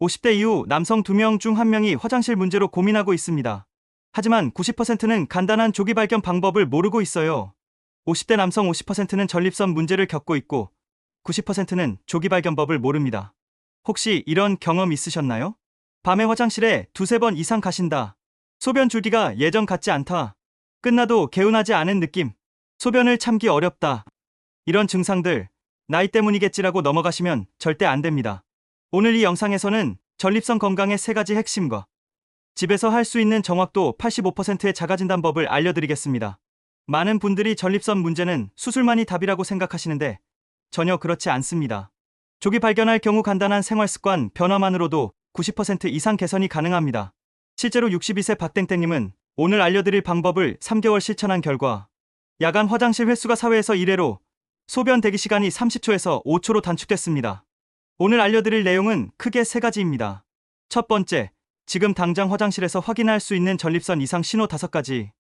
50대 이후 남성 2명 중 1명이 화장실 문제로 고민하고 있습니다. 하지만 90%는 간단한 조기 발견 방법을 모르고 있어요. 50대 남성 50%는 전립선 문제를 겪고 있고 90%는 조기 발견법을 모릅니다. 혹시 이런 경험 있으셨나요? 밤에 화장실에 두세 번 이상 가신다. 소변 줄기가 예전 같지 않다. 끝나도 개운하지 않은 느낌. 소변을 참기 어렵다. 이런 증상들 나이 때문이겠지라고 넘어가시면 절대 안 됩니다. 오늘 이 영상에서는 전립선 건강의 3가지 핵심과 집에서 할 수 있는 정확도 85%의 자가진단법을 알려드리겠습니다. 많은 분들이 전립선 문제는 수술만이 답이라고 생각하시는데 전혀 그렇지 않습니다. 조기 발견할 경우 간단한 생활습관 변화만으로도 90% 이상 개선이 가능합니다. 실제로 62세 박땡땡님은 오늘 알려드릴 방법을 3개월 실천한 결과 야간 화장실 횟수가 4회에서 1회로 소변 대기 시간이 30초에서 5초로 단축됐습니다. 오늘 알려드릴 내용은 크게 3가지입니다. 첫 번째, 지금 당장 화장실에서 확인할 수 있는 전립선 이상 신호 5가지.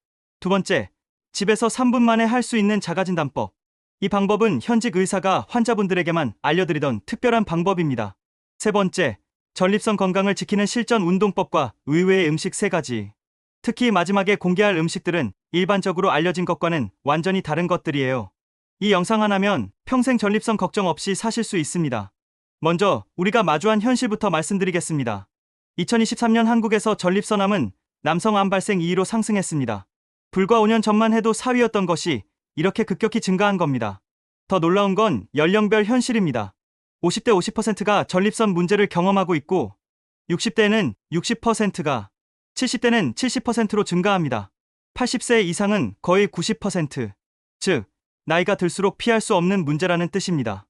두 번째, 집에서 3분 만에 할 수 있는 자가진단법. 이 방법은 현직 의사가 환자분들에게만 알려드리던 특별한 방법입니다. 세 번째, 전립선 건강을 지키는 실전 운동법과 의외의 음식 3가지. 특히 마지막에 공개할 음식들은 일반적으로 알려진 것과는 완전히 다른 것들이에요. 이 영상 하나면 평생 전립선 걱정 없이 사실 수 있습니다. 먼저 우리가 마주한 현실부터 말씀드리겠습니다. 2023년 한국에서 전립선암은 남성 암 발생 2위로 상승했습니다. 불과 5년 전만 해도 4위였던 것이 이렇게 급격히 증가한 겁니다. 더 놀라운 건 연령별 현실입니다. 50대 50%가 전립선 문제를 경험하고 있고 60대는 60%가 70대는 70%로 증가합니다. 80세 이상은 거의 90%, 즉 나이가 들수록 피할 수 없는 문제라는 뜻입니다.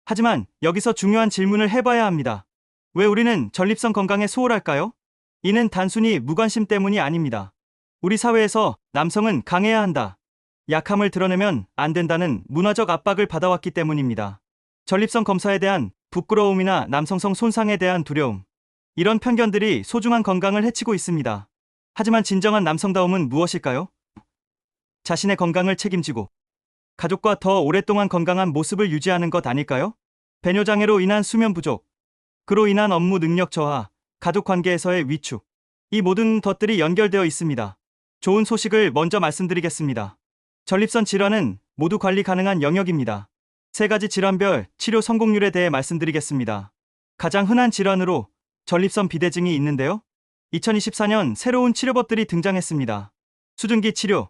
하지만 여기서 중요한 질문을 해봐야 합니다. 왜 우리는 전립선 건강에 소홀할까요? 이는 단순히 무관심 때문이 아닙니다. 우리 사회에서 남성은 강해야 한다, 약함을 드러내면 안 된다는 문화적 압박을 받아왔기 때문입니다. 전립선 검사에 대한 부끄러움이나 남성성 손상에 대한 두려움, 이런 편견들이 소중한 건강을 해치고 있습니다. 하지만 진정한 남성다움은 무엇일까요? 자신의 건강을 책임지고 가족과 더 오랫동안 건강한 모습을 유지하는 것 아닐까요? 배뇨장애로 인한 수면 부족, 그로 인한 업무 능력 저하, 가족 관계에서의 위축, 이 모든 것들이 연결되어 있습니다. 좋은 소식을 먼저 말씀드리겠습니다. 전립선 질환은 모두 관리 가능한 영역입니다. 3가지 질환별 치료 성공률에 대해 말씀드리겠습니다. 가장 흔한 질환으로 전립선 비대증이 있는데요. 2024년 새로운 치료법들이 등장했습니다. 수증기 치료,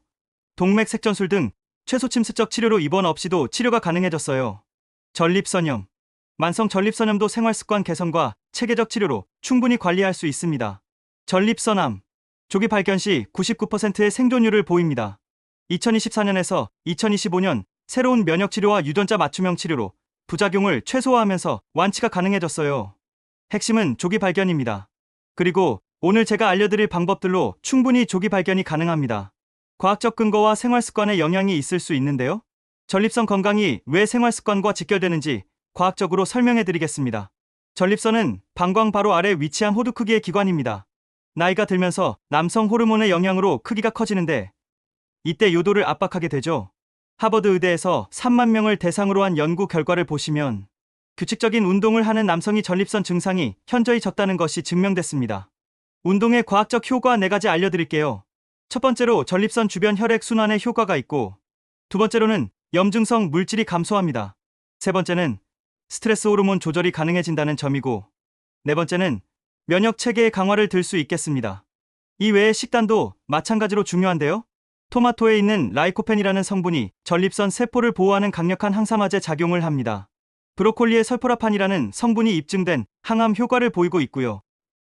동맥색전술 등 최소 침습적 치료로 입원 없이도 치료가 가능해졌어요. 전립선염, 만성 전립선염도 생활습관 개선과 체계적 치료로 충분히 관리할 수 있습니다. 전립선암, 조기 발견 시 99%의 생존율을 보입니다. 2024년에서 2025년 새로운 면역치료와 유전자 맞춤형 치료로 부작용을 최소화하면서 완치가 가능해졌어요. 핵심은 조기 발견입니다. 그리고 오늘 제가 알려드릴 방법들로 충분히 조기 발견이 가능합니다. 과학적 근거와 생활습관의 영향이 있을 수 있는데요. 전립선 건강이 왜 생활습관과 직결되는지 과학적으로 설명해드리겠습니다. 전립선은 방광 바로 아래 위치한 호두 크기의 기관입니다. 나이가 들면서 남성 호르몬의 영향으로 크기가 커지는데 이때 요도를 압박하게 되죠. 하버드 의대에서 3만 명을 대상으로 한 연구 결과를 보시면 규칙적인 운동을 하는 남성이 전립선 증상이 현저히 적다는 것이 증명됐습니다. 운동의 과학적 효과 4가지 알려드릴게요. 첫 번째로 전립선 주변 혈액 순환에 효과가 있고, 두 번째로는 염증성 물질이 감소합니다. 세 번째는 스트레스 호르몬 조절이 가능해진다는 점이고, 네 번째는 면역 체계의 강화를 들 수 있겠습니다. 이 외에 식단도 마찬가지로 중요한데요. 토마토에 있는 라이코펜이라는 성분이 전립선 세포를 보호하는 강력한 항산화제 작용을 합니다. 브로콜리의 설포라판이라는 성분이 입증된 항암 효과를 보이고 있고요.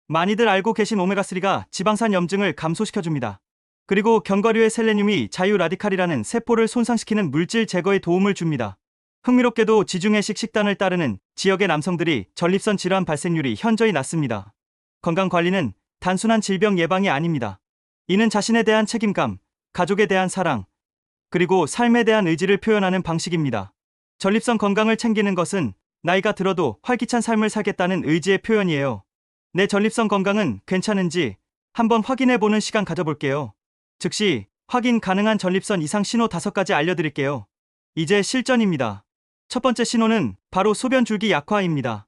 많이들 알고 계신 오메가3가 지방산 염증을 감소시켜줍니다. 그리고 견과류의 셀레늄이 자유라디칼이라는 세포를 손상시키는 물질 제거에 도움을 줍니다. 흥미롭게도 지중해식 식단을 따르는 지역의 남성들이 전립선 질환 발생률이 현저히 낮습니다. 건강관리는 단순한 질병 예방이 아닙니다. 이는 자신에 대한 책임감, 가족에 대한 사랑, 그리고 삶에 대한 의지를 표현하는 방식입니다. 전립선 건강을 챙기는 것은 나이가 들어도 활기찬 삶을 살겠다는 의지의 표현이에요. 내 전립선 건강은 괜찮은지 한번 확인해보는 시간 가져볼게요. 즉시 확인 가능한 전립선 이상 신호 5가지 알려드릴게요. 이제 실전입니다. 첫 번째 신호는 바로 소변 줄기 약화입니다.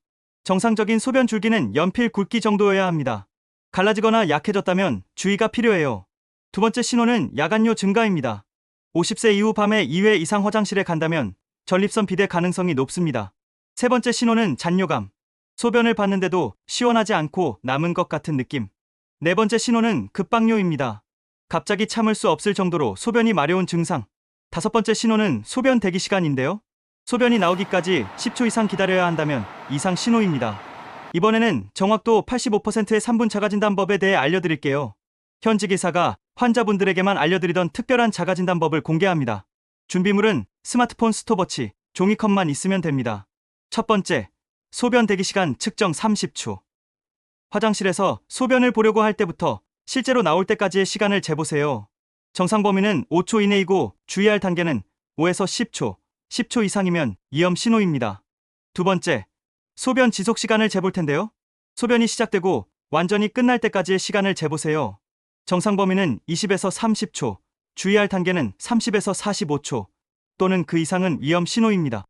정상적인 소변 줄기는 연필 굵기 정도여야 합니다. 갈라지거나 약해졌다면 주의가 필요해요. 두 번째 신호는 야간요 증가입니다. 50세 이후 밤에 2회 이상 화장실에 간다면 전립선 비대 가능성이 높습니다. 세 번째 신호는 잔뇨감. 소변을 봤는데도 시원하지 않고 남은 것 같은 느낌. 네 번째 신호는 급박뇨입니다. 갑자기 참을 수 없을 정도로 소변이 마려운 증상. 다섯 번째 신호는 소변 대기 시간인데요. 소변이 나오기까지 10초 이상 기다려야 한다면 이상 신호입니다. 이번에는 정확도 85%의 3분 자가진단법에 대해 알려드릴게요. 현직 의사가 환자분들에게만 알려드리던 특별한 자가진단법을 공개합니다. 준비물은 스마트폰 스톱워치, 종이컵만 있으면 됩니다. 첫 번째, 소변 대기 시간 측정 30초. 화장실에서 소변을 보려고 할 때부터 실제로 나올 때까지의 시간을 재보세요. 정상 범위는 5초 이내이고 주의할 단계는 5에서 10초, 10초 이상이면 위험 신호입니다. 두 번째, 소변 지속 시간을 재볼 텐데요. 소변이 시작되고 완전히 끝날 때까지의 시간을 재보세요. 정상 범위는 20에서 30초, 주의할 단계는 30에서 45초, 또는 그 이상은 위험 신호입니다.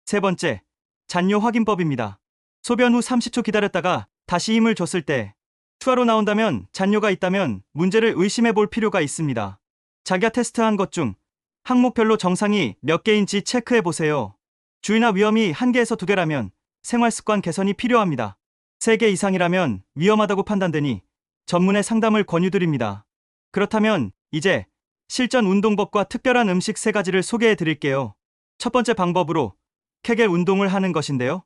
세 번째, 잔뇨 확인법입니다. 소변 후 30초 기다렸다가 다시 힘을 줬을 때 추가로 나온다면 잔뇨가 있다면 문제를 의심해 볼 필요가 있습니다. 자기가 테스트한 것 중 항목별로 정상이 몇 개인지 체크해 보세요. 주의나 위험이 1개에서 2개라면 생활습관 개선이 필요합니다. 3개 이상이라면 위험하다고 판단되니 전문의 상담을 권유드립니다. 그렇다면 이제 실전 운동법과 특별한 음식 3가지를 소개해 드릴게요. 첫 번째 방법으로 케겔 운동을 하는 것인데요.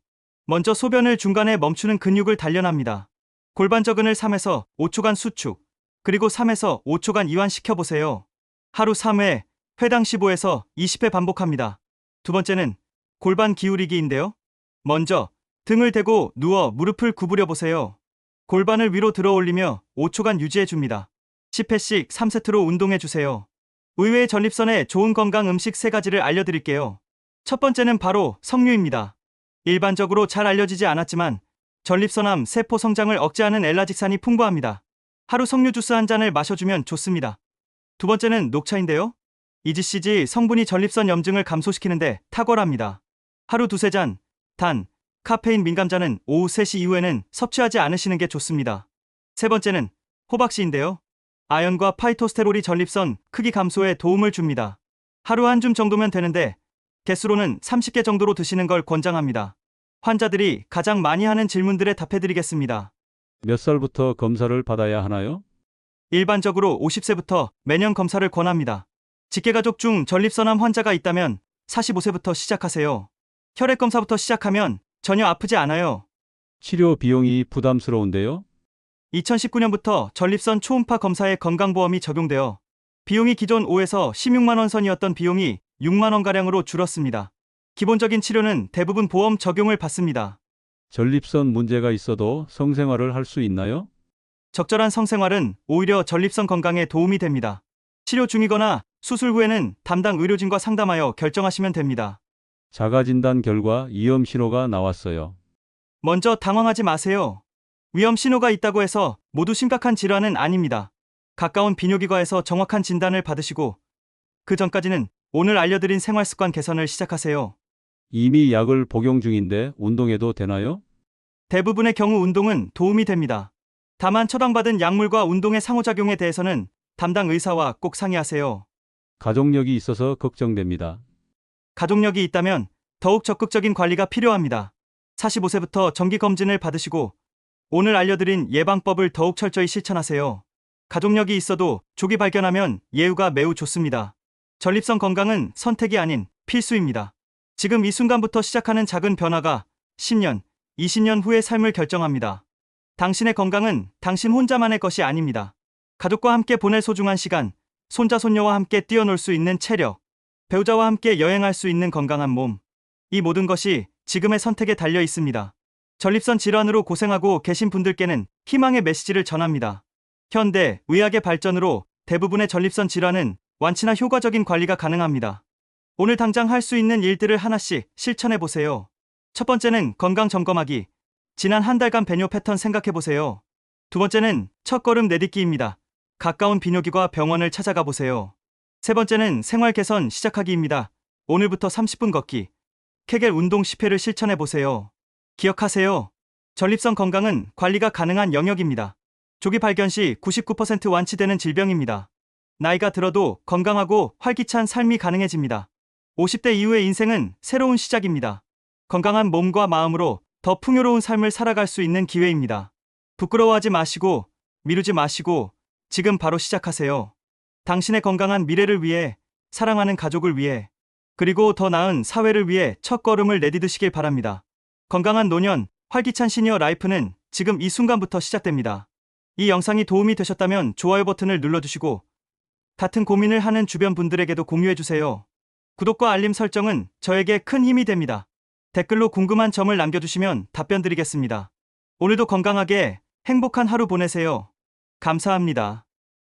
먼저 소변을 중간에 멈추는 근육을 단련합니다. 골반저근을 3에서 5초간 수축, 그리고 3에서 5초간 이완시켜 보세요. 하루 3회, 회당 15에서 20회 반복합니다. 두 번째는 골반 기울이기인데요. 먼저 등을 대고 누워 무릎을 구부려 보세요. 골반을 위로 들어 올리며 5초간 유지해 줍니다. 10회씩 3세트로 운동해 주세요. 의외의 전립선에 좋은 건강 음식 3가지를 알려드릴게요. 첫 번째는 바로 석류입니다. 일반적으로 잘 알려지지 않았지만 전립선암 세포 성장을 억제하는 엘라직산이 풍부합니다. 하루 석류 주스 한 잔을 마셔주면 좋습니다. 두 번째는 녹차인데요. EGCG 성분이 전립선 염증을 감소시키는데 탁월합니다. 하루 2-3잔, 단, 카페인 민감자는 오후 3시 이후에는 섭취하지 않으시는 게 좋습니다. 세 번째는 호박씨인데요. 아연과 파이토스테롤이 전립선 크기 감소에 도움을 줍니다. 하루 한 줌 정도면 되는데 개수로는 30개 정도로 드시는 걸 권장합니다. 환자들이 가장 많이 하는 질문들에 답해드리겠습니다. 몇 살부터 검사를 받아야 하나요? 일반적으로 50세부터 매년 검사를 권합니다. 직계가족 중 전립선암 환자가 있다면 45세부터 시작하세요. 혈액검사부터 시작하면 전혀 아프지 않아요. 치료 비용이 부담스러운데요? 2019년부터 전립선 초음파 검사에 건강보험이 적용되어 비용이 기존 5에서 16만 원 선이었던 비용이 6만 원가량으로 줄었습니다. 기본적인 치료는 대부분 보험 적용을 받습니다. 전립선 문제가 있어도 성생활을 할 수 있나요? 적절한 성생활은 오히려 전립선 건강에 도움이 됩니다. 치료 중이거나 수술 후에는 담당 의료진과 상담하여 결정하시면 됩니다. 자가진단 결과 위험 신호가 나왔어요. 먼저 당황하지 마세요. 위험 신호가 있다고 해서 모두 심각한 질환은 아닙니다. 가까운 비뇨기과에서 정확한 진단을 받으시고 그 전까지는 오늘 알려드린 생활습관 개선을 시작하세요. 이미 약을 복용 중인데 운동해도 되나요? 대부분의 경우 운동은 도움이 됩니다. 다만 처방받은 약물과 운동의 상호작용에 대해서는 담당 의사와 꼭 상의하세요. 가족력이 있어서 걱정됩니다. 가족력이 있다면 더욱 적극적인 관리가 필요합니다. 45세부터 정기검진을 받으시고 오늘 알려드린 예방법을 더욱 철저히 실천하세요. 가족력이 있어도 조기 발견하면 예후가 매우 좋습니다. 전립선 건강은 선택이 아닌 필수입니다. 지금 이 순간부터 시작하는 작은 변화가 10년, 20년 후의 삶을 결정합니다. 당신의 건강은 당신 혼자만의 것이 아닙니다. 가족과 함께 보낼 소중한 시간, 손자, 손녀와 함께 뛰어놀 수 있는 체력, 배우자와 함께 여행할 수 있는 건강한 몸. 이 모든 것이 지금의 선택에 달려 있습니다. 전립선 질환으로 고생하고 계신 분들께는 희망의 메시지를 전합니다. 현대 의학의 발전으로 대부분의 전립선 질환은 완치나 효과적인 관리가 가능합니다. 오늘 당장 할 수 있는 일들을 하나씩 실천해 보세요. 첫 번째는 건강 점검하기. 지난 한 달간 배뇨 패턴 생각해 보세요. 두 번째는 첫걸음 내딛기입니다. 가까운 비뇨기과 병원을 찾아가 보세요. 세 번째는 생활 개선 시작하기입니다. 오늘부터 30분 걷기. 케겔 운동 10회를 실천해 보세요. 기억하세요. 전립선 건강은 관리가 가능한 영역입니다. 조기 발견 시 99% 완치되는 질병입니다. 나이가 들어도 건강하고 활기찬 삶이 가능해집니다. 50대 이후의 인생은 새로운 시작입니다. 건강한 몸과 마음으로 더 풍요로운 삶을 살아갈 수 있는 기회입니다. 부끄러워하지 마시고, 미루지 마시고, 지금 바로 시작하세요. 당신의 건강한 미래를 위해, 사랑하는 가족을 위해, 그리고 더 나은 사회를 위해 첫 걸음을 내디디시길 바랍니다. 건강한 노년, 활기찬 시니어 라이프는 지금 이 순간부터 시작됩니다. 이 영상이 도움이 되셨다면 좋아요 버튼을 눌러주시고, 같은 고민을 하는 주변 분들에게도 공유해주세요. 구독과 알림 설정은 저에게 큰 힘이 됩니다. 댓글로 궁금한 점을 남겨주시면 답변 드리겠습니다. 오늘도 건강하게 행복한 하루 보내세요. 감사합니다.